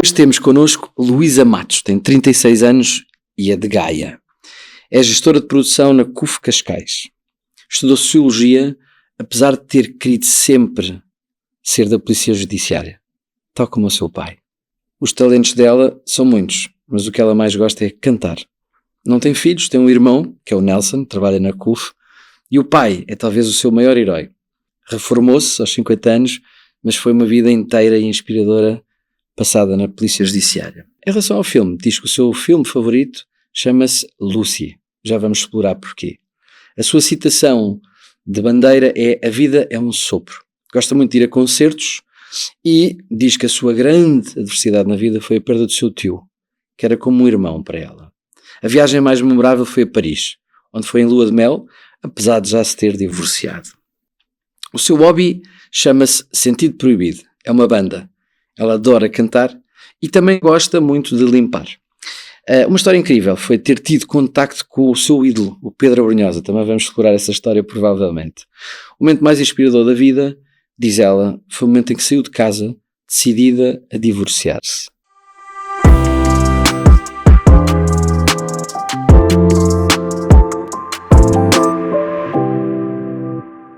Hoje temos connosco Luísa Matos, tem 36 anos e é de Gaia. É gestora de produção na CUF Cascais. Estudou Sociologia, apesar de ter querido sempre ser da Polícia Judiciária, tal como o seu pai. Os talentos dela são muitos, mas o que ela mais gosta é cantar. Não tem filhos, tem um irmão, que é o Nelson, trabalha na CUF, e o pai é talvez o seu maior herói. Reformou-se aos 50 anos, mas foi uma vida inteira e inspiradora passada na Polícia Judiciária. Em relação ao filme, diz que o seu filme favorito chama-se Lucy. Já vamos explorar porquê. A sua citação de bandeira é: a vida é um sopro. Gosta muito de ir a concertos e diz que a sua grande adversidade na vida foi a perda do seu tio, que era como um irmão para ela. A viagem mais memorável foi a Paris, onde foi em lua de mel, apesar de já se ter divorciado. O seu hobby chama-se Sentido Proibido. É uma banda. Ela adora cantar e também gosta muito de limpar. Uma história incrível foi ter tido contacto com o seu ídolo, o Pedro Abrunhosa. Também vamos explorar essa história provavelmente. O momento mais inspirador da vida, diz ela, foi o momento em que saiu de casa, decidida a divorciar-se.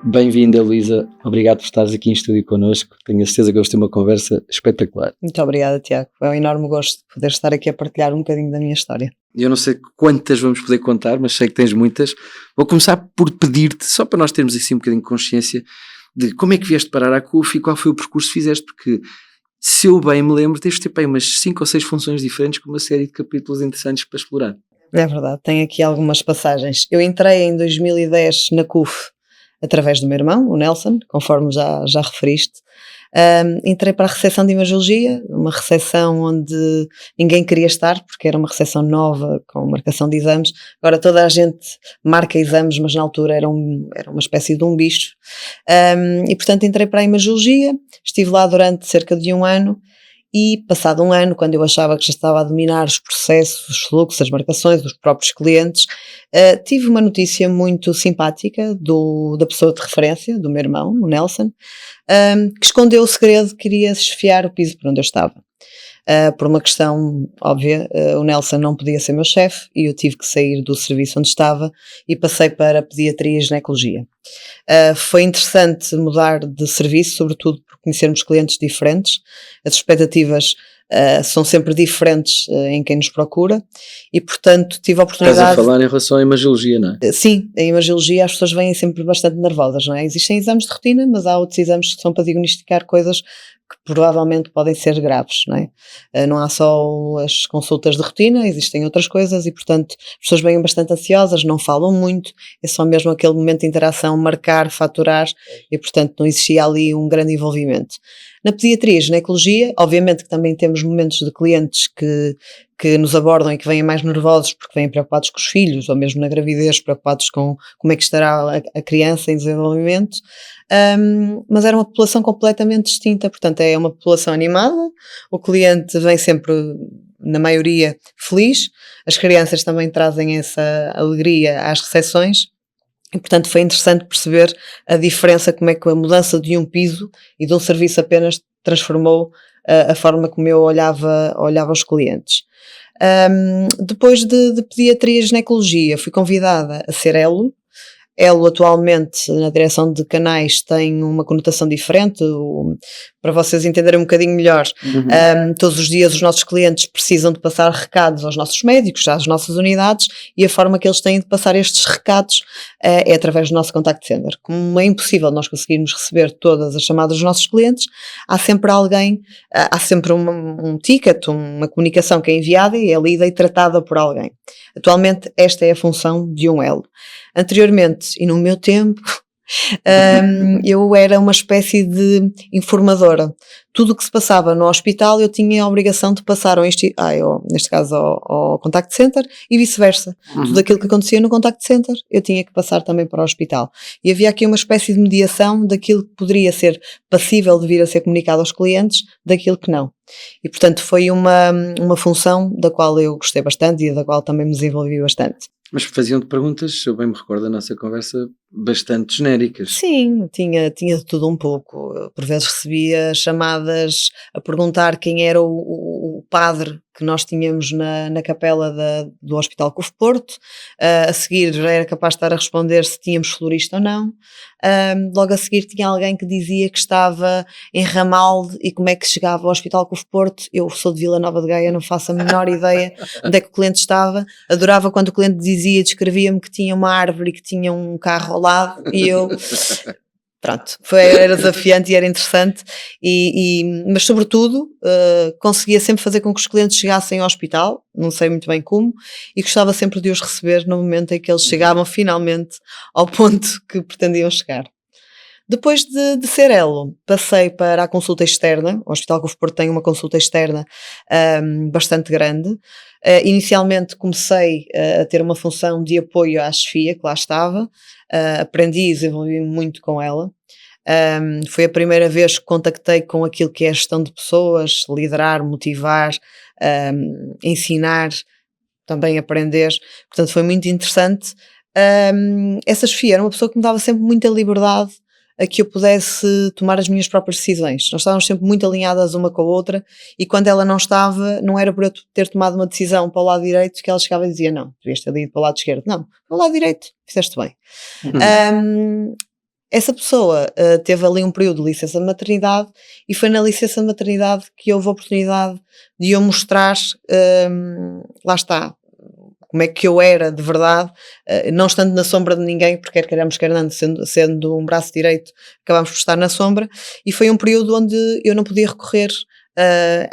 Bem-vinda, Luísa. Obrigado por estares aqui em estúdio connosco. Tenho a certeza que vamos ter uma conversa espetacular. Muito obrigada, Tiago. É um enorme gosto de poder estar aqui a partilhar um bocadinho da minha história. Eu não sei quantas vamos poder contar, mas sei que tens muitas. Vou começar por pedir-te, só para nós termos assim um bocadinho de consciência, de como é que vieste parar à CUF e qual foi o percurso que fizeste, porque, se eu bem me lembro, deves ter para aí umas 5 ou 6 funções diferentes com uma série de capítulos interessantes para explorar. É verdade, tem aqui algumas passagens. Eu entrei em 2010 na CUF através do meu irmão, o Nelson, conforme já referiste. Entrei para a recepção de Imagiologia, uma recepção onde ninguém queria estar, porque era uma recepção nova, com marcação de exames. Agora toda a gente marca exames, mas na altura era uma espécie de um bicho. E portanto entrei para a Imagiologia, estive lá durante cerca de 1 ano, e passado 1 ano, quando eu achava que já estava a dominar os processos, os fluxos, as marcações dos próprios clientes, tive uma notícia muito simpática da pessoa de referência, do meu irmão, o Nelson, que escondeu o segredo que queria esfiar o piso por onde eu estava. Por uma questão óbvia, o Nelson não podia ser meu chefe e eu tive que sair do serviço onde estava e passei para Pediatria e Ginecologia. Foi interessante mudar de serviço, sobretudo por conhecermos clientes diferentes. As expectativas são sempre diferentes em quem nos procura e, portanto, tive a oportunidade... Estás a falar em relação à Imagiologia, não é? Sim, em Imagiologia as pessoas vêm sempre bastante nervosas, não é? Existem exames de rotina, mas há outros exames que são para diagnosticar coisas que provavelmente podem ser graves, não é? Não há só as consultas de rotina, existem outras coisas e, portanto, as pessoas vêm bastante ansiosas, não falam muito, é só mesmo aquele momento de interação, marcar, faturar e, portanto, não existia ali um grande envolvimento. Na Pediatria e Ginecologia, obviamente que também temos momentos de clientes que nos abordam e que vêm mais nervosos porque vêm preocupados com os filhos ou mesmo na gravidez, preocupados com como é que estará a criança em desenvolvimento, mas era uma população completamente distinta, portanto é uma população animada, o cliente vem sempre, na maioria, feliz, as crianças também trazem essa alegria às recepções. E, portanto, foi interessante perceber a diferença, como é que a mudança de um piso e de um serviço apenas transformou a forma como eu olhava os clientes. Depois de Pediatria e Ginecologia, fui convidada a ser Elo. Elo atualmente na direção de canais tem uma conotação diferente, para vocês entenderem um bocadinho melhor, todos os dias os nossos clientes precisam de passar recados aos nossos médicos, às nossas unidades, e a forma que eles têm de passar estes recados é através do nosso contact center. Como é impossível nós conseguirmos receber todas as chamadas dos nossos clientes, há sempre alguém, há sempre um ticket, uma comunicação que é enviada e é lida e tratada por alguém. Atualmente esta é a função de um Elo. Anteriormente, e no meu tempo, eu era uma espécie de informadora. Tudo o que se passava no hospital eu tinha a obrigação de passar neste caso ao contact center e vice-versa. Tudo aquilo que acontecia no contact center eu tinha que passar também para o hospital. E havia aqui uma espécie de mediação daquilo que poderia ser passível de vir a ser comunicado aos clientes, daquilo que não. E portanto foi uma função da qual eu gostei bastante e da qual também me desenvolvi bastante. Mas faziam-te perguntas, se eu bem me recordo da nossa conversa, bastante genéricas. Sim, tinha de tudo um pouco. Por vezes recebia chamadas a perguntar quem era o padre que nós tínhamos na capela do Hospital Covo Porto, a seguir já era capaz de estar a responder se tínhamos florista ou não, logo a seguir tinha alguém que dizia que estava em Ramalde e como é que chegava ao Hospital Covo Porto. Eu sou de Vila Nova de Gaia, não faço a menor ideia onde é que o cliente estava, adorava quando o cliente dizia, descrevia-me que tinha uma árvore e que tinha um carro ao lado e eu... Pronto, era desafiante e era interessante, mas sobretudo conseguia sempre fazer com que os clientes chegassem ao hospital, não sei muito bem como, e gostava sempre de os receber no momento em que eles chegavam finalmente ao ponto que pretendiam chegar. Depois de ser elo, passei para a consulta externa. O Hospital Covo Porto tem uma consulta externa bastante grande. Inicialmente comecei a ter uma função de apoio à chefia, que lá estava. Aprendi e desenvolvi muito com ela. Foi a primeira vez que contactei com aquilo que é a gestão de pessoas, liderar, motivar, ensinar, também aprender. Portanto, foi muito interessante. Essa chefia era uma pessoa que me dava sempre muita liberdade a que eu pudesse tomar as minhas próprias decisões. Nós estávamos sempre muito alinhadas uma com a outra e quando ela não estava, não era por eu ter tomado uma decisão para o lado direito que ela chegava e dizia não, devias ter ido para o lado esquerdo. Não, para o lado direito, fizeste bem. Essa pessoa teve ali um período de licença de maternidade e foi na licença de maternidade que houve a oportunidade de eu mostrar, lá está, como é que eu era de verdade, não estando na sombra de ninguém, porque quer queiramos, quer não, sendo um braço direito, acabámos por estar na sombra, e foi um período onde eu não podia recorrer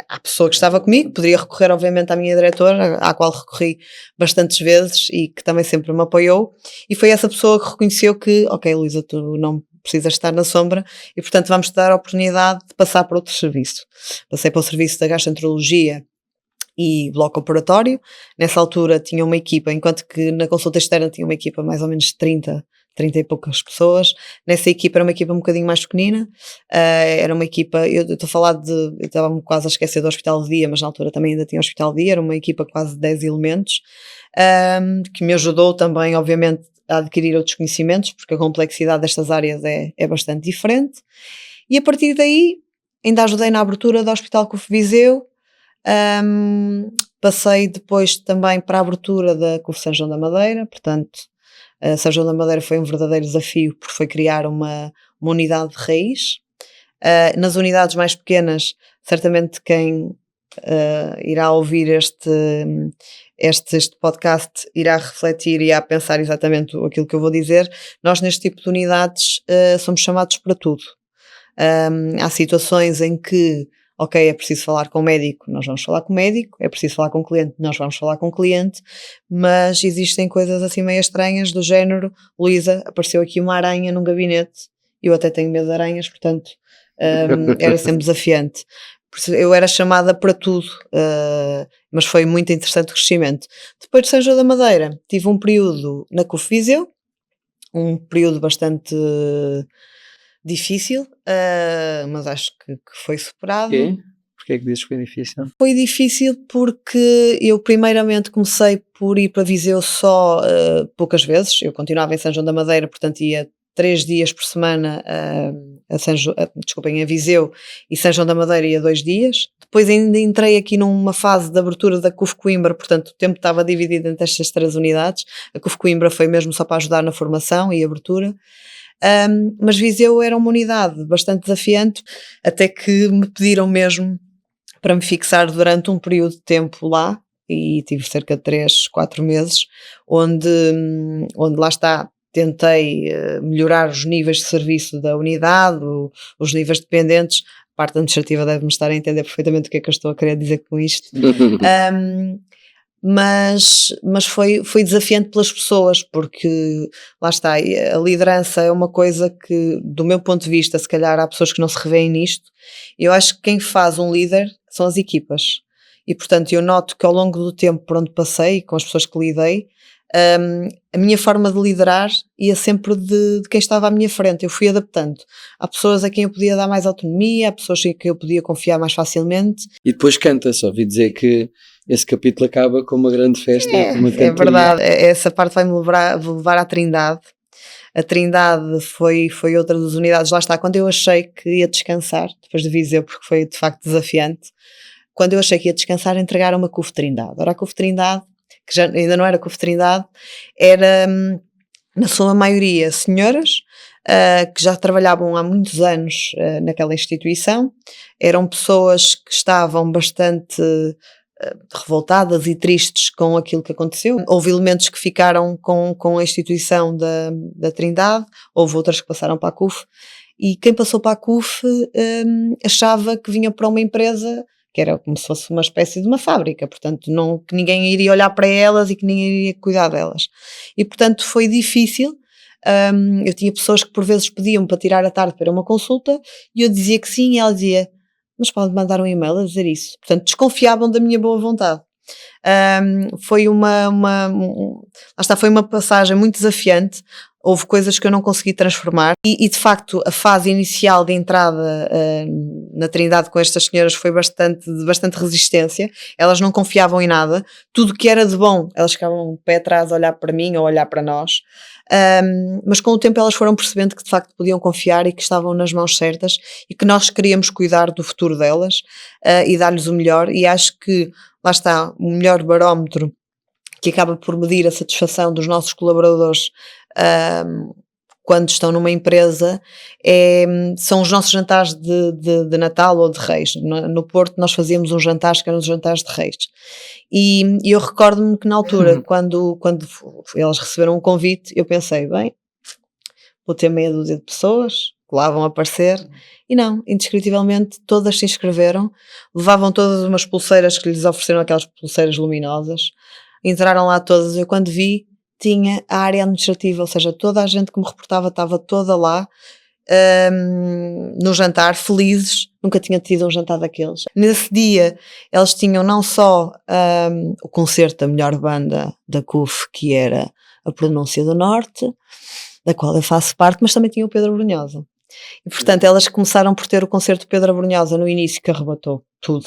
à pessoa que estava comigo, poderia recorrer obviamente à minha diretora, à qual recorri bastantes vezes e que também sempre me apoiou, e foi essa pessoa que reconheceu que, ok Luísa, tu não precisas estar na sombra e portanto vamos-te dar a oportunidade de passar para outro serviço. Passei para o serviço da gastroenterologia e bloco operatório. Nessa altura tinha uma equipa, enquanto que na consulta externa tinha uma equipa mais ou menos de 30 e poucas pessoas. Nessa equipa era uma equipa um bocadinho mais pequenina, era uma equipa, eu estou a falar eu estava-me quase a esquecer do hospital de dia, mas na altura também ainda tinha hospital de dia, era uma equipa quase de 10 elementos, que me ajudou também, obviamente, a adquirir outros conhecimentos, porque a complexidade destas áreas é bastante diferente. E a partir daí, ainda ajudei na abertura do Hospital Covo Viseu. Passei depois também para a abertura da Covo São João da Madeira, portanto São João da Madeira foi um verdadeiro desafio porque foi criar uma unidade de raiz. Nas unidades mais pequenas, certamente quem irá ouvir este podcast irá refletir e irá pensar exatamente aquilo que eu vou dizer. Nós neste tipo de unidades somos chamados para tudo. Há situações em que ok, é preciso falar com o médico, nós vamos falar com o médico, é preciso falar com o cliente, nós vamos falar com o cliente, mas existem coisas assim meio estranhas do género, Luísa, apareceu aqui uma aranha num gabinete, eu até tenho medo de aranhas, portanto era sempre desafiante. Eu era chamada para tudo, mas foi muito interessante o crescimento. Depois de São João da Madeira, tive um período na Covo Viseu, um período bastante difícil, mas acho que foi superado. Porquê é que dizes que foi difícil? Foi difícil porque eu primeiramente comecei por ir para Viseu só poucas vezes. Eu continuava em São João da Madeira, portanto ia 3 dias por semana em Viseu, e São João da Madeira ia 2 dias. Depois ainda entrei aqui numa fase de abertura da Covo Coimbra, portanto o tempo estava dividido entre estas 3 unidades. A Covo Coimbra foi mesmo só para ajudar na formação e abertura. Mas Viseu era uma unidade bastante desafiante, até que me pediram mesmo para me fixar durante um período de tempo lá, e tive cerca de 3-4 meses, onde lá está, tentei melhorar os níveis de serviço da unidade, os níveis dependentes. A parte administrativa deve-me estar a entender perfeitamente o que é que eu estou a querer dizer com isto. Mas foi desafiante pelas pessoas, porque lá está, a liderança é uma coisa que, do meu ponto de vista, se calhar há pessoas que não se revêem nisto. Eu acho que quem faz um líder são as equipas, e portanto eu noto que ao longo do tempo por onde passei, com as pessoas que lidei, a minha forma de liderar ia sempre de quem estava à minha frente. Eu fui adaptando. Há pessoas a quem eu podia dar mais autonomia, há pessoas a quem eu podia confiar mais facilmente. E depois canta, só ouvi dizer que esse capítulo acaba com uma grande festa. Uma É verdade, essa parte vai-me levar à Trindade. A Trindade foi outra das unidades. Lá está, quando eu achei que ia descansar, depois de Viseu, porque foi de facto desafiante, quando eu achei que ia descansar, entregaram-me a CUF Trindade. Ora, a CUF Trindade, que já ainda não era CUF Trindade, era, na sua maioria, senhoras, que já trabalhavam há muitos anos naquela instituição, eram pessoas que estavam bastante revoltadas e tristes com aquilo que aconteceu. Houve elementos que ficaram com a instituição da Trindade, houve outras que passaram para a CUF, e quem passou para a CUF achava que vinha para uma empresa que era como se fosse uma espécie de uma fábrica, portanto que ninguém iria olhar para elas e que ninguém iria cuidar delas. E portanto foi difícil. Eu tinha pessoas que por vezes pediam para tirar a tarde para uma consulta e eu dizia que sim, e ela dizia, mas pode mandar um e-mail a dizer isso. Portanto, desconfiavam da minha boa vontade. Foi foi uma passagem muito desafiante. Houve coisas que eu não consegui transformar e de facto a fase inicial de entrada na Trindade com estas senhoras foi de bastante resistência. Elas não confiavam em nada, tudo que era de bom elas ficavam de pé atrás a olhar para mim ou a olhar para nós, mas com o tempo elas foram percebendo que de facto podiam confiar e que estavam nas mãos certas e que nós queríamos cuidar do futuro delas e dar-lhes o melhor, e acho que lá está o melhor barómetro que acaba por medir a satisfação dos nossos colaboradores quando estão numa empresa são os nossos jantares de Natal ou de Reis. No Porto nós fazíamos uns jantares que eram os jantares de Reis, e eu recordo-me que na altura quando elas receberam o convite eu pensei, bem, vou ter meia dúzia de pessoas que lá vão aparecer, e não, indescritivelmente todas se inscreveram, levavam todas umas pulseiras que lhes ofereceram, aquelas pulseiras luminosas, entraram lá todas. Eu quando vi tinha a área administrativa, ou seja, toda a gente que me reportava estava toda lá no jantar, felizes, nunca tinha tido um jantar daqueles. Nesse dia eles tinham não só o concerto da melhor banda da CUF, que era a Pronúncia do Norte, da qual eu faço parte, mas também tinha o Pedro Brunhosa. E portanto elas começaram por ter o concerto do Pedro Brunhosa no início, que arrebatou tudo.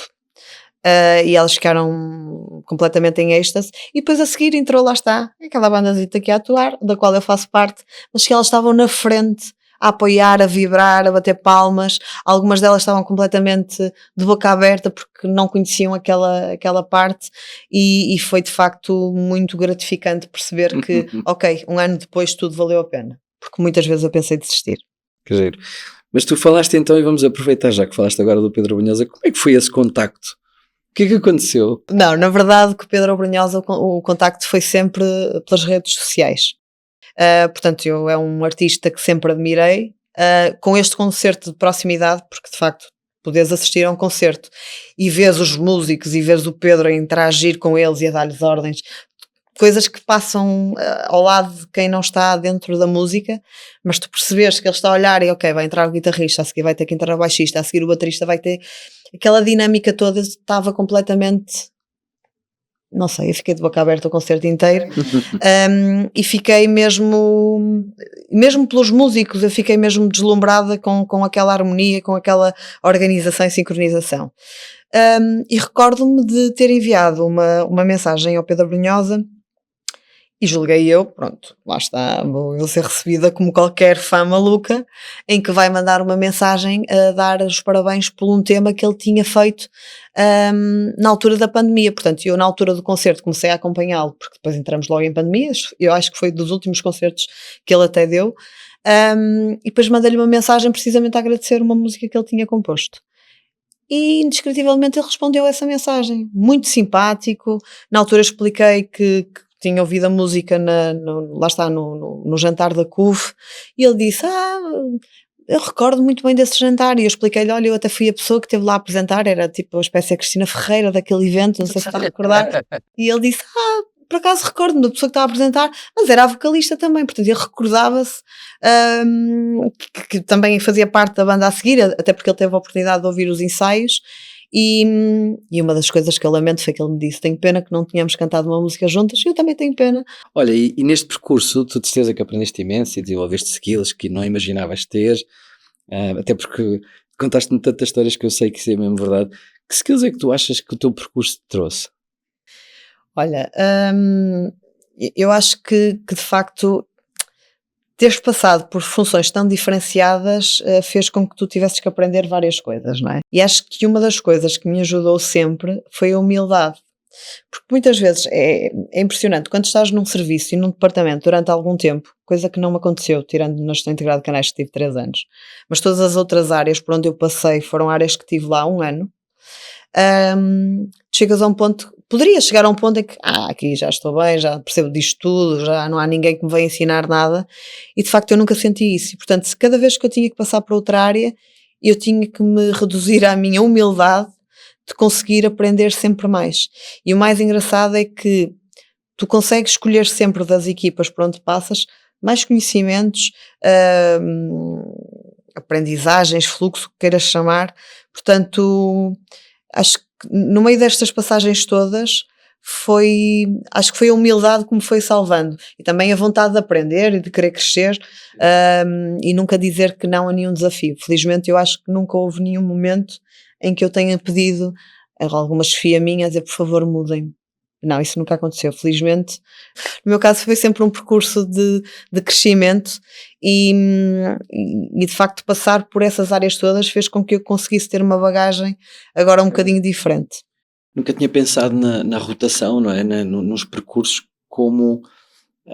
E elas ficaram completamente em êxtase, e depois a seguir entrou, lá está, aquela bandazita que ia atuar, da qual eu faço parte, mas que elas estavam na frente a apoiar, a vibrar, a bater palmas. Algumas delas estavam completamente de boca aberta porque não conheciam aquela parte, e foi de facto muito gratificante perceber que ok, um ano depois tudo valeu a pena, porque muitas vezes eu pensei desistir. Que giro. Mas tu falaste então, e vamos aproveitar já que falaste agora do Pedro Brunhosa, como é que foi esse contacto? O que é que aconteceu? Não, na verdade, com o Pedro Brunhosa o contacto foi sempre pelas redes sociais. Portanto, eu é um artista que sempre admirei. Com este concerto de proximidade, porque de facto podes assistir a um concerto e vês os músicos e vês o Pedro a interagir com eles e a dar-lhes ordens, coisas que passam ao lado de quem não está dentro da música, mas tu percebes que ele está a olhar e ok, vai entrar o guitarrista, a seguir vai ter que entrar o baixista, a seguir o baterista vai ter... Aquela dinâmica toda estava completamente... Não sei, eu fiquei de boca aberta o concerto inteiro. E fiquei mesmo pelos músicos, eu fiquei mesmo deslumbrada com aquela harmonia, com aquela organização e sincronização. E recordo-me de ter enviado uma mensagem ao Pedro Brunhosa, e julguei eu, pronto, lá está, vou eu ser recebida como qualquer fã maluca, em que vai mandar uma mensagem a dar os parabéns por um tema que ele tinha feito na altura da pandemia. Portanto, eu na altura do concerto comecei a acompanhá-lo, porque depois entramos logo em pandemias, eu acho que foi dos últimos concertos que ele até deu, e depois mandei-lhe uma mensagem precisamente a agradecer uma música que ele tinha composto. E indescritivelmente ele respondeu a essa mensagem, muito simpático. Na altura expliquei que tinha ouvido a música lá está, no jantar da CUF, e ele disse, eu recordo muito bem desse jantar, e eu expliquei-lhe, olha, eu até fui a pessoa que esteve lá a apresentar, era tipo a espécie de Cristina Ferreira daquele evento, não sei se está a recordar, e ele disse, por acaso recordo-me da pessoa que estava a apresentar, mas era a vocalista também, portanto ele recordava-se que também fazia parte da banda a seguir, até porque ele teve a oportunidade de ouvir os ensaios. E uma das coisas que eu lamento foi que ele me disse, tenho pena que não tínhamos cantado uma música juntas, e eu também tenho pena. Olha, e neste percurso tu de certeza que aprendeste imenso e desenvolveste skills que não imaginavas ter, até porque contaste-me tantas histórias que eu sei que isso é mesmo verdade. Que skills é que tu achas que o teu percurso te trouxe? Olha, eu acho que de facto teres passado por funções tão diferenciadas fez com que tu tivesses que aprender várias coisas, não é? E acho que uma das coisas que me ajudou sempre foi a humildade. Porque muitas vezes é impressionante, quando estás num serviço e num departamento durante algum tempo, coisa que não me aconteceu, tirando na gestão integrada de canais que tive 3 anos, mas todas as outras áreas por onde eu passei foram áreas que tive lá 1 ano, chegas a um ponto, poderia chegar a um ponto em que aqui já estou bem, já percebo disto tudo, já não há ninguém que me venha ensinar nada, e de facto eu nunca senti isso, e portanto se cada vez que eu tinha que passar para outra área, eu tinha que me reduzir à minha humildade de conseguir aprender sempre mais. E o mais engraçado é que tu consegues escolher sempre das equipas por onde passas mais conhecimentos, aprendizagens, fluxo, que queiras chamar. Portanto, acho que no meio destas passagens todas acho que foi a humildade que me foi salvando, e também a vontade de aprender e de querer crescer, e nunca dizer que não a nenhum desafio. Felizmente eu acho que nunca houve nenhum momento em que eu tenha pedido a alguma chefia minha a dizer por favor mudem. Não, isso nunca aconteceu, felizmente. No meu caso foi sempre um percurso de crescimento e de facto passar por essas áreas todas fez com que eu conseguisse ter uma bagagem agora um bocadinho diferente. Nunca tinha pensado na rotação, não é? Nos percursos como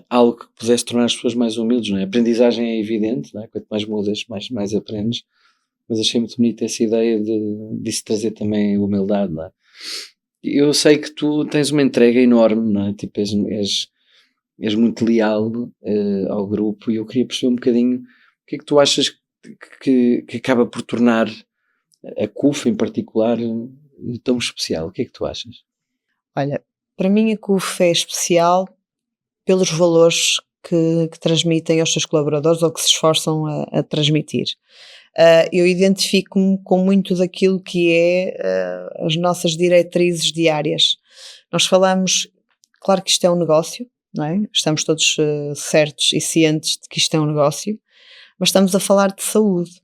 algo que pudesse tornar as pessoas mais humildes, não é? A aprendizagem é evidente, não é? Quanto mais mudas, mais aprendes. Mas achei muito bonita essa ideia de se trazer também humildade, não é? Eu sei que tu tens uma entrega enorme, não é? Tipo, és muito leal ao grupo, e eu queria perceber um bocadinho o que é que tu achas que acaba por tornar a CUF em particular tão especial. O que é que tu achas? Olha, para mim a CUF é especial pelos valores que transmitem aos seus colaboradores ou que se esforçam a transmitir. Eu identifico-me com muito daquilo que é as nossas diretrizes diárias. Nós falamos, claro que isto é um negócio, não é? Estamos todos certos e cientes de que isto é um negócio, mas estamos a falar de saúde.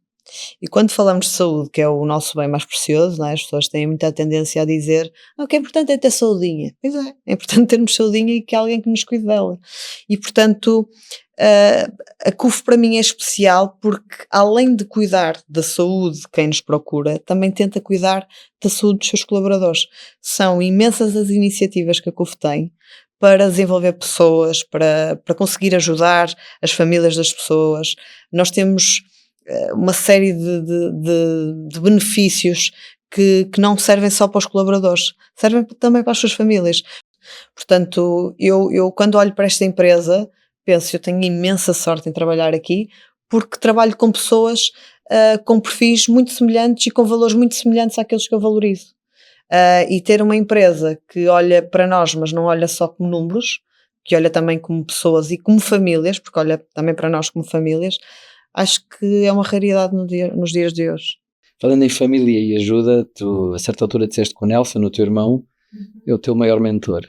E quando falamos de saúde, que é o nosso bem mais precioso, não é? As pessoas têm muita tendência a dizer o que é importante é ter saudinha. Pois é importante termos saudinha e que há alguém que nos cuide dela. E portanto, a CUF para mim é especial porque além de cuidar da saúde de quem nos procura, também tenta cuidar da saúde dos seus colaboradores. São imensas as iniciativas que a CUF tem para desenvolver pessoas, para conseguir ajudar as famílias das pessoas. Nós temos uma série de benefícios que não servem só para os colaboradores, servem também para as suas famílias. Portanto, eu quando olho para esta empresa, penso, eu tenho imensa sorte em trabalhar aqui, porque trabalho com pessoas com perfis muito semelhantes e com valores muito semelhantes àqueles que eu valorizo. E ter uma empresa que olha para nós, mas não olha só como números, que olha também como pessoas e como famílias, porque olha também para nós como famílias, acho que é uma raridade nos dias de hoje. Falando em família e ajuda, tu a certa altura disseste que o Nelson, o teu irmão, é o teu maior mentor.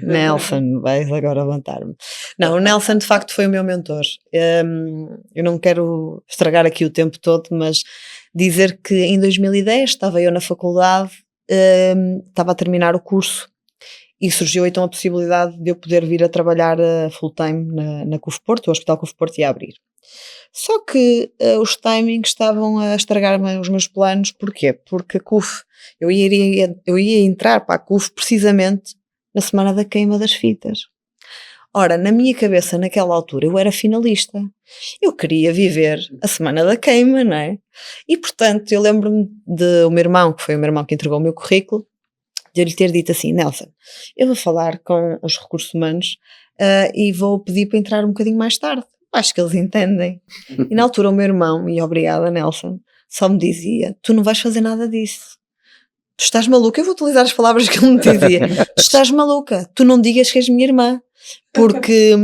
Nelson, vais agora levantar-me. Não, o Nelson de facto foi o meu mentor. Eu não quero estragar aqui o tempo todo, mas dizer que em 2010 estava eu na faculdade, estava a terminar o curso, e surgiu então a possibilidade de eu poder vir a trabalhar full time na CUF Porto, o Hospital CUF Porto ia abrir. Só que os timings estavam a estragar os meus planos. Porquê? Porque a CUF, eu ia entrar para a CUF precisamente na semana da queima das fitas. Ora, na minha cabeça naquela altura eu era finalista, eu queria viver a semana da queima, não é? E portanto eu lembro-me do meu irmão, que foi o meu irmão que entregou o meu currículo, de eu lhe ter dito assim: Nelson, eu vou falar com os recursos humanos e vou pedir para entrar um bocadinho mais tarde, acho que eles entendem. E na altura o meu irmão, e obrigada Nelson, só me dizia: tu não vais fazer nada disso, tu estás maluca. Eu vou utilizar as palavras que ele me dizia: tu estás maluca, tu não digas que és minha irmã, porque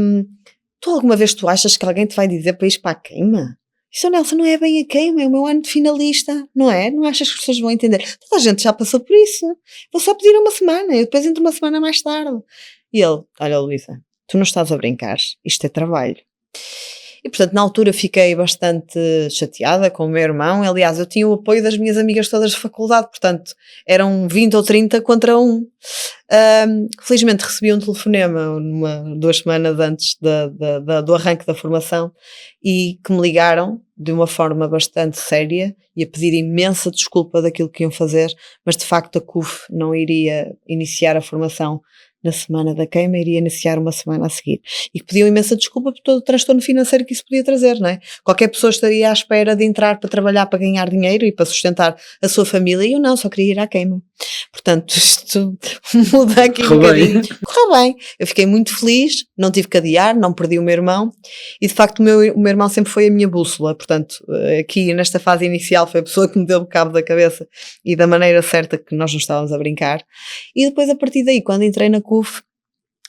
tu alguma vez tu achas que alguém te vai dizer para ir para a queima? Isso, Nelson, não é bem a queima, é o meu ano de finalista, não é? Não achas que as pessoas vão entender? Toda a gente já passou por isso. Vou só pedir uma semana, eu depois entro uma semana mais tarde. E ele: olha, Luísa, tu não estás a brincar, isto é trabalho. E portanto na altura fiquei bastante chateada com o meu irmão. Aliás, eu tinha o apoio das minhas amigas todas de faculdade, portanto eram 20 ou 30 contra um. Felizmente recebi um telefonema 2 semanas antes do arranque da formação e que me ligaram de uma forma bastante séria e a pedir imensa desculpa daquilo que iam fazer, mas de facto a CUF não iria iniciar a formação na semana da queima, iria iniciar uma semana a seguir. E que pediam imensa desculpa por todo o transtorno financeiro que isso podia trazer, não é? Qualquer pessoa estaria à espera de entrar para trabalhar, para ganhar dinheiro e para sustentar a sua família, e eu não, só queria ir à queima. Portanto, isto muda aqui um bocadinho. Correu bem. Eu fiquei muito feliz, não tive que adiar, não perdi o meu irmão, e de facto o meu irmão sempre foi a minha bússola. Portanto, aqui nesta fase inicial foi a pessoa que me deu o cabo da cabeça e da maneira certa que nós não estávamos a brincar. E depois, a partir daí, quando entrei na CUF,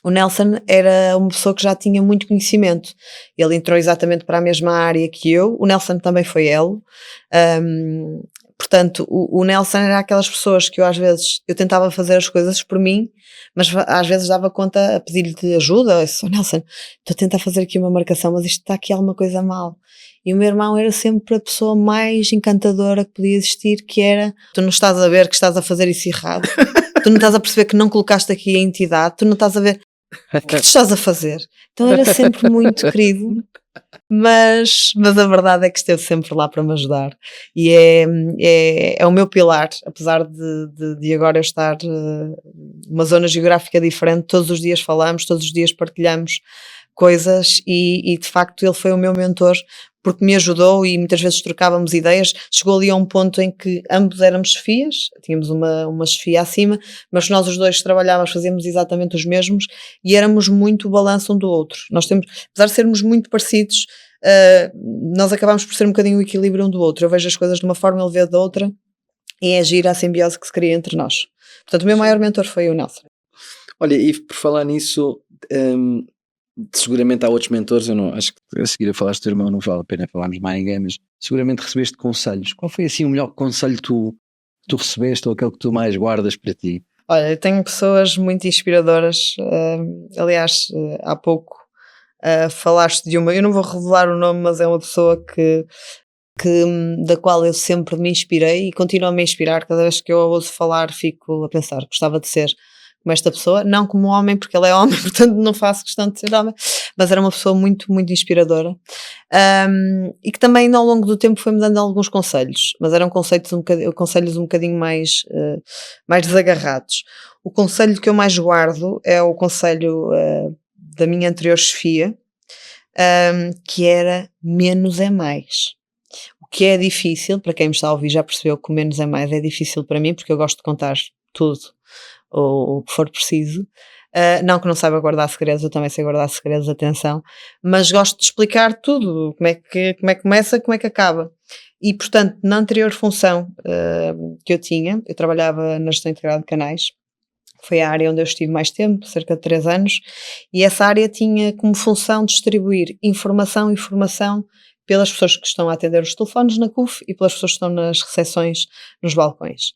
o Nelson era uma pessoa que já tinha muito conhecimento. Ele entrou exatamente para a mesma área que eu. O Nelson também foi ele. Portanto, o Nelson era aquelas pessoas que às vezes eu tentava fazer as coisas por mim, mas às vezes dava conta a pedir-lhe ajuda. Eu disse, Nelson, estou a tentar fazer aqui uma marcação, mas isto está aqui alguma coisa mal. E o meu irmão era sempre a pessoa mais encantadora que podia existir, que era, tu não estás a ver que estás a fazer isso errado, tu não estás a perceber que não colocaste aqui a entidade, tu não estás a ver o que tu estás a fazer. Então era sempre muito querido, mas a verdade é que esteve sempre lá para me ajudar e é o meu pilar, apesar de agora eu estar numa zona geográfica diferente. Todos os dias falamos, todos os dias partilhamos coisas e de facto ele foi o meu mentor, porque me ajudou e muitas vezes trocávamos ideias. Chegou ali a um ponto em que ambos éramos chefias, tínhamos uma chefia acima, mas nós os dois trabalhávamos, fazíamos exatamente os mesmos e éramos muito o balanço um do outro. Nós temos, apesar de sermos muito parecidos, nós acabámos por ser um bocadinho o equilíbrio um do outro. Eu vejo as coisas de uma forma, ele vê da outra, e é gira a simbiose que se cria entre nós. Portanto, o meu maior mentor foi o Nelson. Olha, e por falar nisso, seguramente há outros mentores. Eu não acho que a seguir a falaste do teu irmão não vale a pena falarmos mais ninguém, mas seguramente recebeste conselhos. Qual foi assim o melhor conselho que tu recebeste, ou aquele que tu mais guardas para ti? Olha, eu tenho pessoas muito inspiradoras. Aliás, há pouco falaste de uma, eu não vou revelar o nome, mas é uma pessoa da qual eu sempre me inspirei e continuo a me inspirar. Cada vez que eu a ouço falar fico a pensar, gostava de ser como esta pessoa, não como homem, porque ele é homem, portanto não faço questão de ser homem, mas era uma pessoa muito, muito inspiradora, e que também ao longo do tempo foi-me dando alguns conselhos, mas eram conselhos um bocadinho mais desagarrados. O conselho que eu mais guardo é o conselho da minha anterior chefia, que era menos é mais. O que é difícil, para quem me está a ouvir já percebeu que o menos é mais é difícil para mim, porque eu gosto de contar tudo ou o que for preciso. Não que não saiba guardar segredos, eu também sei guardar segredos, atenção, mas gosto de explicar tudo, como é que começa, como é que acaba. E portanto, na anterior função que eu tinha, eu trabalhava na gestão integrada de canais, foi a área onde eu estive mais tempo, cerca de 3 anos, e essa área tinha como função distribuir informação pelas pessoas que estão a atender os telefones na CUF e pelas pessoas que estão nas recepções, nos balcões.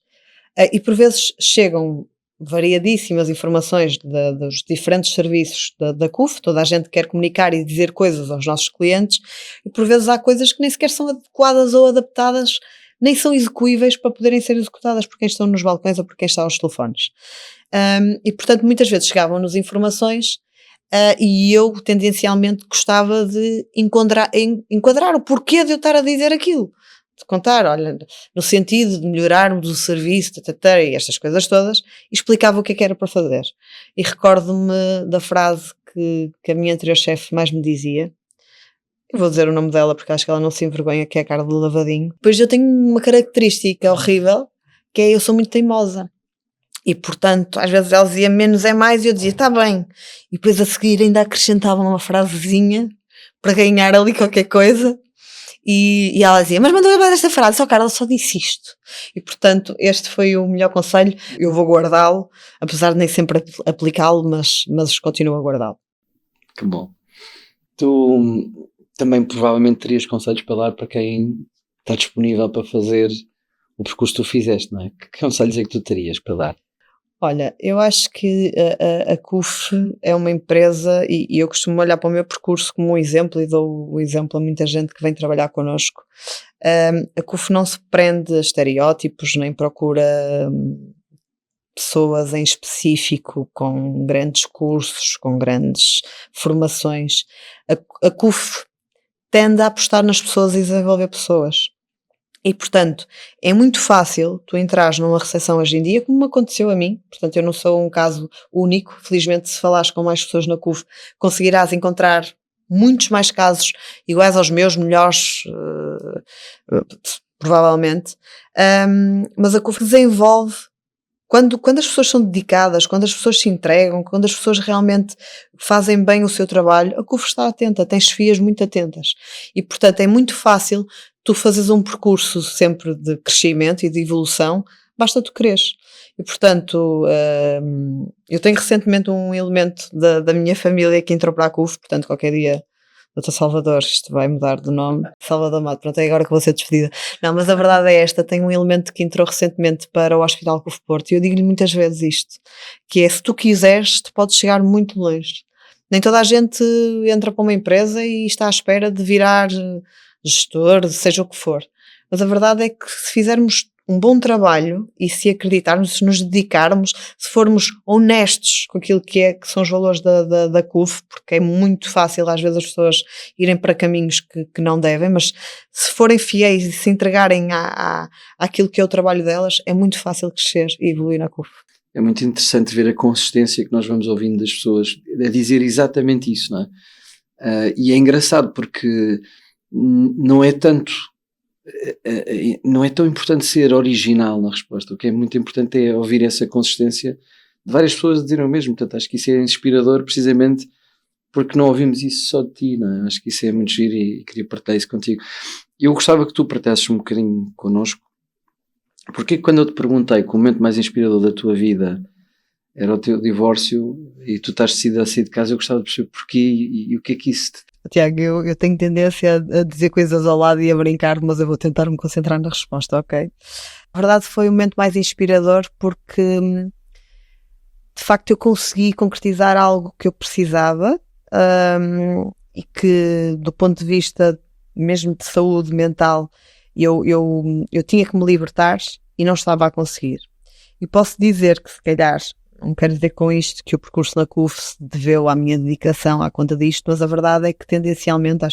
E por vezes chegam variadíssimas informações dos diferentes serviços da CUF, toda a gente quer comunicar e dizer coisas aos nossos clientes, e por vezes há coisas que nem sequer são adequadas ou adaptadas, nem são execuíveis para poderem ser executadas por quem estão nos balcões ou por quem está aos telefones. E portanto muitas vezes chegavam-nos informações e eu tendencialmente gostava de enquadrar o porquê de eu estar a dizer aquilo. De contar, olha, no sentido de melhorarmos o serviço, e estas coisas todas, e explicava o que é que era para fazer. E recordo-me da frase que a minha anterior chefe mais me dizia. Eu vou dizer o nome dela porque acho que ela não se envergonha, que é a Carla Lavadinho. Pois eu tenho uma característica horrível, que é eu sou muito teimosa. E portanto, às vezes ela dizia menos é mais, e eu dizia, está bem. E depois a seguir ainda acrescentava uma frasezinha para ganhar ali qualquer coisa. E ela dizia, mas mandou mais esta frase, só Carla, só disse isto. E portanto, este foi o melhor conselho. Eu vou guardá-lo, apesar de nem sempre aplicá-lo, mas continuo a guardá-lo. Que bom. Tu também provavelmente terias conselhos para dar para quem está disponível para fazer o percurso que tu fizeste, não é? Que conselhos é que tu terias para dar? Olha, eu acho que a CUF é uma empresa, e eu costumo olhar para o meu percurso como um exemplo, e dou o exemplo a muita gente que vem trabalhar connosco. A CUF não se prende a estereótipos, nem procura pessoas em específico com grandes cursos, com grandes formações. A CUF tende a apostar nas pessoas e desenvolver pessoas. E, portanto, é muito fácil tu entrares numa recepção hoje em dia, como me aconteceu a mim. Portanto, eu não sou um caso único. Felizmente, se falares com mais pessoas na CUF, conseguirás encontrar muitos mais casos iguais aos meus, melhores, provavelmente. Mas a CUF desenvolve, quando as pessoas são dedicadas, quando as pessoas se entregam, quando as pessoas realmente fazem bem o seu trabalho, a CUF está atenta, tem chefias muito atentas. E, portanto, é muito fácil tu fazes um percurso sempre de crescimento e de evolução, basta tu quereres. E, portanto, eu tenho recentemente um elemento da minha família que entrou para a CUF, portanto, qualquer dia, Dr. Salvador, isto vai mudar de nome, Salvador Mato, pronto, é agora que vou ser despedida. Não, mas a verdade é esta, tem um elemento que entrou recentemente para o Hospital CUF Porto, e eu digo-lhe muitas vezes isto, que é, se tu quiseres, tu podes chegar muito longe. Nem toda a gente entra para uma empresa e está à espera de virar gestor, seja o que for. Mas a verdade é que se fizermos um bom trabalho e se acreditarmos, se nos dedicarmos, se formos honestos com aquilo que são os valores da CUF, porque é muito fácil às vezes as pessoas irem para caminhos que não devem, mas se forem fiéis e se entregarem àquilo que é o trabalho delas, é muito fácil crescer e evoluir na CUF. É muito interessante ver a consistência que nós vamos ouvindo das pessoas a dizer exatamente isso, não é? E é engraçado porque não é tanto, não é tão importante ser original na resposta. O que é muito importante é ouvir essa consistência de várias pessoas a dizerem o mesmo. Portanto, acho que isso é inspirador precisamente porque não ouvimos isso só de ti, não é? Acho que isso é muito giro e queria partilhar isso contigo. Eu gostava que tu partilhasses um bocadinho connosco, porque quando eu te perguntei que o momento mais inspirador da tua vida era o teu divórcio e tu estás decidida a sair de casa, eu gostava de perceber porquê e o que é que isso te... Tiago, eu tenho tendência a dizer coisas ao lado e a brincar, mas eu vou tentar me concentrar na resposta, ok? A verdade foi o momento mais inspirador porque de facto eu consegui concretizar algo que eu precisava e que do ponto de vista mesmo de saúde mental eu tinha que me libertar e não estava a conseguir. E posso dizer que se calhar, não quero dizer com isto que o percurso na CUF se deveu à minha dedicação à conta disto, mas a verdade é que tendencialmente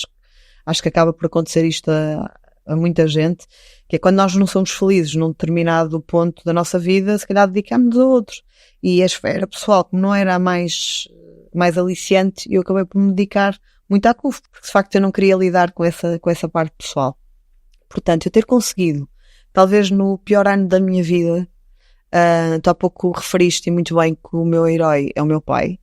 acho que acaba por acontecer isto a muita gente, que é quando nós não somos felizes num determinado ponto da nossa vida, se calhar dedicamos-nos a outro. E a esfera pessoal, como não era a mais aliciante, eu acabei por me dedicar muito à CUF, porque de facto eu não queria lidar com essa parte pessoal. Portanto, eu ter conseguido, talvez no pior ano da minha vida, tu há pouco referiste muito bem que o meu herói é o meu pai,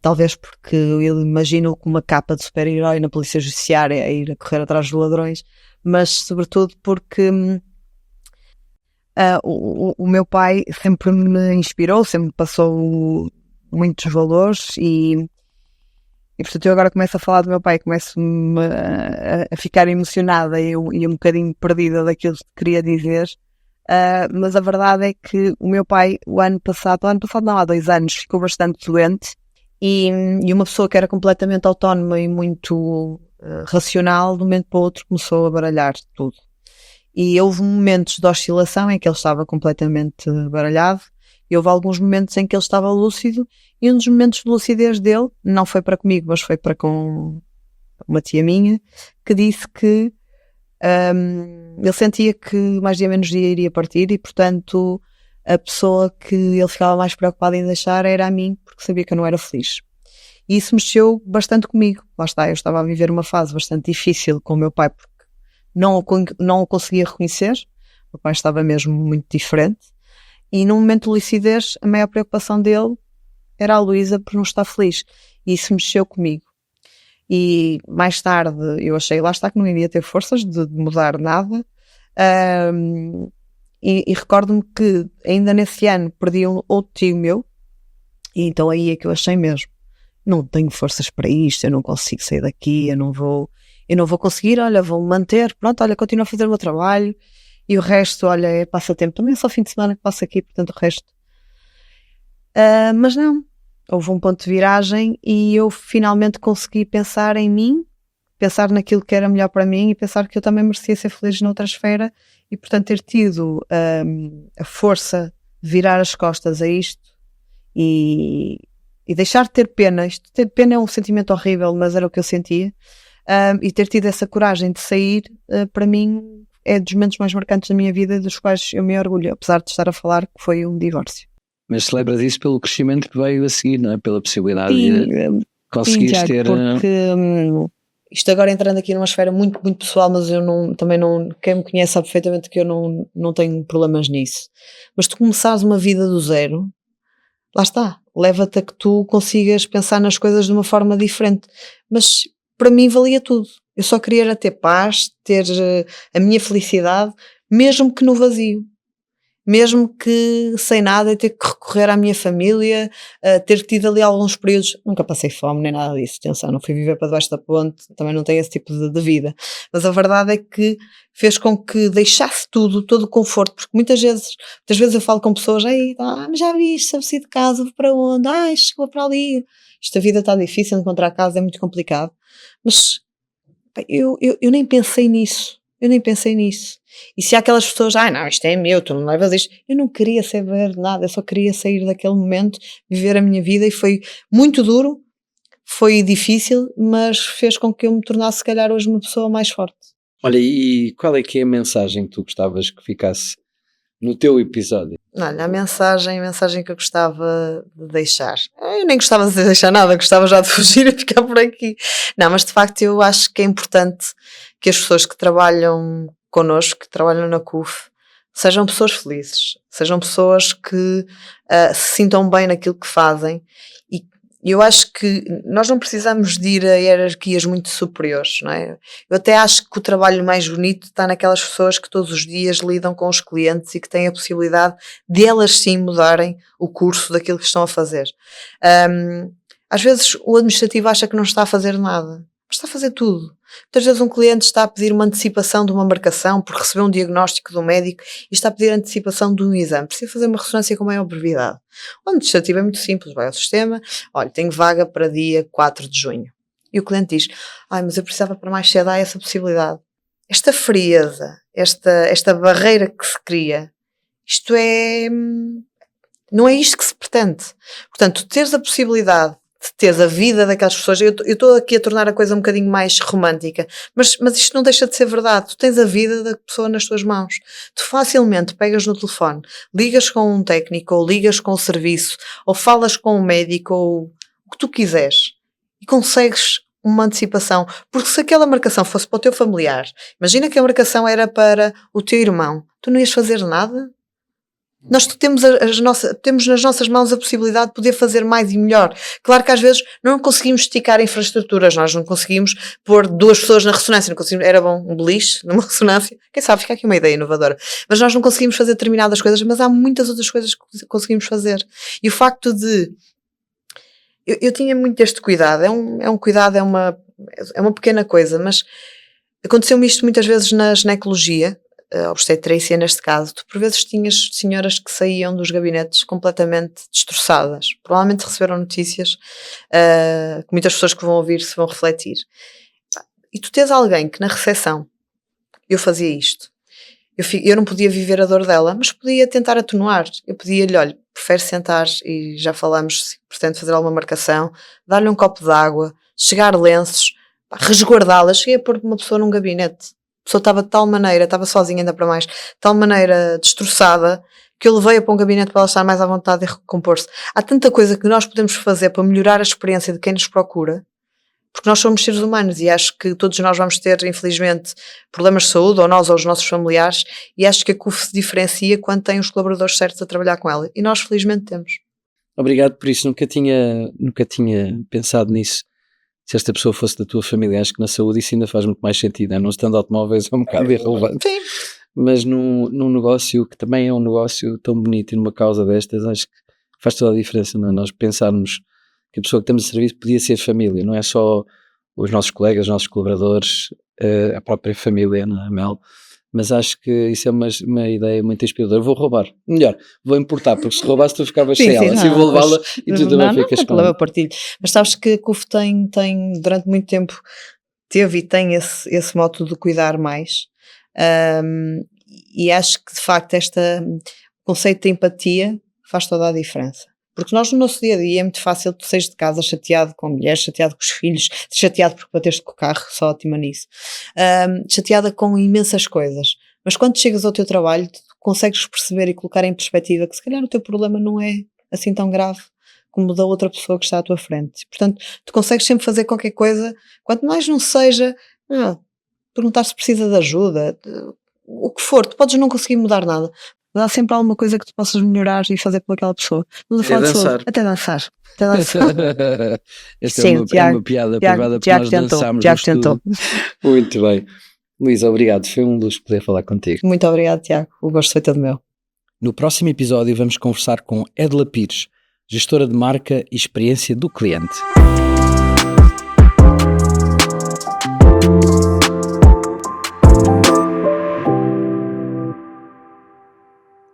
talvez porque eu imagino com uma capa de super-herói na polícia judiciária a ir a correr atrás dos ladrões, mas sobretudo porque o meu pai sempre me inspirou, sempre me passou muitos valores e portanto eu agora começo a falar do meu pai, começo a ficar emocionada e um bocadinho perdida daquilo que queria dizer. Mas a verdade é que o meu pai, o ano passado não, há 2 anos, ficou bastante doente e uma pessoa que era completamente autónoma e muito racional, de um momento para o outro começou a baralhar tudo. E houve momentos de oscilação em que ele estava completamente baralhado e houve alguns momentos em que ele estava lúcido e um dos momentos de lucidez dele, não foi para comigo, mas foi para com uma tia minha, que disse que ele sentia que mais dia menos dia iria partir e portanto a pessoa que ele ficava mais preocupado em deixar era a mim, porque sabia que eu não era feliz. E isso mexeu bastante comigo. Lá está, eu estava a viver uma fase bastante difícil com o meu pai porque não o conseguia reconhecer. O meu pai estava mesmo muito diferente e num momento de lucidez a maior preocupação dele era a Luísa por não estar feliz e isso mexeu comigo. E mais tarde eu achei, lá está, que não iria ter forças de mudar nada. E recordo-me que ainda nesse ano perdi um outro tio meu, e então aí é que eu achei mesmo, não tenho forças para isto, eu não consigo sair daqui, eu não vou conseguir, olha, vou-me manter, pronto, olha, continuo a fazer o meu trabalho, e o resto, olha, é passatempo, também é só fim de semana que passo aqui, portanto o resto Mas não, houve um ponto de viragem e eu finalmente consegui pensar em mim, pensar naquilo que era melhor para mim e pensar que eu também merecia ser feliz noutra esfera e, portanto, ter tido a força de virar as costas a isto e deixar de ter pena. Isto, ter pena é um sentimento horrível, mas era o que eu sentia. E ter tido essa coragem de sair, para mim, é dos momentos mais marcantes da minha vida, dos quais eu me orgulho, apesar de estar a falar que foi um divórcio. Mas celebras isso pelo crescimento que veio a seguir, não é? Pela possibilidade de conseguires Tiago, ter... porque isto agora entrando aqui numa esfera muito, muito pessoal, mas eu também não, quem me conhece sabe perfeitamente que eu não tenho problemas nisso. Mas tu começares uma vida do zero, lá está, leva-te a que tu consigas pensar nas coisas de uma forma diferente. Mas para mim valia tudo. Eu só queria era ter paz, ter a minha felicidade, mesmo que no vazio. Mesmo que sem nada, ter que recorrer à minha família, ter tido ali alguns períodos, nunca passei fome nem nada disso, atenção, não fui viver para debaixo da ponte, também não tenho esse tipo de vida, mas a verdade é que fez com que deixasse tudo, todo o conforto, porque muitas vezes eu falo com pessoas, mas já viste, sabe-se de casa, vou para onde? Chegou para ali, a vida está difícil, encontrar casa é muito complicado, mas pá, eu nem pensei nisso. Eu nem pensei nisso. E se há aquelas pessoas, não, isto é meu, tu não levas isto. Eu não queria saber de nada, eu só queria sair daquele momento, viver a minha vida e foi muito duro, foi difícil, mas fez com que eu me tornasse, se calhar, hoje uma pessoa mais forte. Olha, e qual é que é a mensagem que tu gostavas que ficasse no teu episódio? Olha, a mensagem que eu gostava de deixar. Eu nem gostava de deixar nada, gostava já de fugir e ficar por aqui. Não, mas de facto eu acho que é importante que as pessoas que trabalham connosco, que trabalham na CUF, sejam pessoas felizes, sejam pessoas que se sintam bem naquilo que fazem. E eu acho que nós não precisamos de ir a hierarquias muito superiores, não é? Eu até acho que o trabalho mais bonito está naquelas pessoas que todos os dias lidam com os clientes e que têm a possibilidade de elas sim mudarem o curso daquilo que estão a fazer. Às vezes o administrativo acha que não está a fazer nada, mas está a fazer tudo. Muitas vezes um cliente está a pedir uma antecipação de uma marcação porque recebeu um diagnóstico do médico e está a pedir antecipação de um exame. Precisa fazer uma ressonância com maior brevidade. O administrativo é muito simples, vai ao sistema, olha, tenho vaga para dia 4 de junho. E o cliente diz, mas eu precisava para mais cedo, há essa possibilidade. Esta frieza, esta barreira que se cria, isto não é isto que se pretende. Portanto, teres a possibilidade de teres a vida daquelas pessoas, eu estou aqui a tornar a coisa um bocadinho mais romântica, mas isto não deixa de ser verdade. Tu tens a vida da pessoa nas tuas mãos. Tu facilmente pegas no telefone, ligas com um técnico, ou ligas com o serviço, ou falas com um médico, ou o que tu quiseres, e consegues uma antecipação. Porque se aquela marcação fosse para o teu familiar, imagina que a marcação era para o teu irmão, tu não ias fazer nada? Nós temos nas nossas mãos a possibilidade de poder fazer mais e melhor. Claro que às vezes não conseguimos esticar infraestruturas, nós não conseguimos pôr 2 pessoas na ressonância, não conseguimos, era bom um beliche numa ressonância, quem sabe, fica aqui uma ideia inovadora, mas nós não conseguimos fazer determinadas coisas, mas há muitas outras coisas que conseguimos fazer. E o facto de eu tinha muito este cuidado, é um cuidado, é uma pequena coisa, mas aconteceu-me isto muitas vezes na ginecologia, obstetrícia neste caso. Tu por vezes tinhas senhoras que saíam dos gabinetes completamente destroçadas, provavelmente receberam notícias que muitas pessoas que vão ouvir se vão refletir, e tu tens alguém que na recepção, eu fazia isto, eu não podia viver a dor dela, mas podia tentar atenuar. Eu pedia-lhe, olha, prefere sentar, e já falamos, se pretende fazer alguma marcação, dar-lhe um copo de água, chegar lenços, resguardá-las. Cheguei a pôr uma pessoa num gabinete, a pessoa estava de tal maneira, estava sozinha ainda para mais, de tal maneira destroçada, que eu levei-a para um gabinete para ela estar mais à vontade e recompor-se. Há tanta coisa que nós podemos fazer para melhorar a experiência de quem nos procura, porque nós somos seres humanos e acho que todos nós vamos ter, infelizmente, problemas de saúde, ou nós ou os nossos familiares, e acho que a CUF se diferencia quando tem os colaboradores certos a trabalhar com ela, e nós felizmente temos. Obrigado por isso, nunca tinha pensado nisso. Se esta pessoa fosse da tua família, acho que na saúde isso ainda faz muito mais sentido, não estando automóveis é um bocado irrelevante. Sim. Mas num negócio que também é um negócio tão bonito e numa causa destas, acho que faz toda a diferença, não é? Nós pensarmos que a pessoa que temos de serviço podia ser família, não é só os nossos colegas, os nossos colaboradores, a própria família, não é, Mel? Mas acho que isso é uma ideia muito inspiradora. Vou roubar. Melhor, vou importar, porque se roubasse tu ficavas sem ela. Assim vou levá-la e tu também ficas com ela. Eu partilho. Mas sabes que a CUF tem durante muito tempo, teve e tem esse modo de cuidar mais. E acho que de facto o conceito de empatia faz toda a diferença. Porque nós no nosso dia a dia é muito fácil tu saís de casa chateado com a mulher, chateado com os filhos, chateado porque bateste com o carro, só ótima nisso, chateada com imensas coisas. Mas quando chegas ao teu trabalho, tu consegues perceber e colocar em perspectiva que se calhar o teu problema não é assim tão grave como da outra pessoa que está à tua frente. Portanto, tu consegues sempre fazer qualquer coisa, quanto mais não seja perguntar se precisa de ajuda, o que for, tu podes não conseguir mudar nada. Mas há sempre alguma coisa que tu possas melhorar e fazer por aquela pessoa. Até dançar. Esta é uma piada privada porque nós dançámos. Tiago tentou. Muito bem. Luísa, obrigado. Foi um luxo poder falar contigo. Muito obrigado, Tiago. O gosto foi todo meu. No próximo episódio vamos conversar com Edla Pires, gestora de marca e experiência do cliente.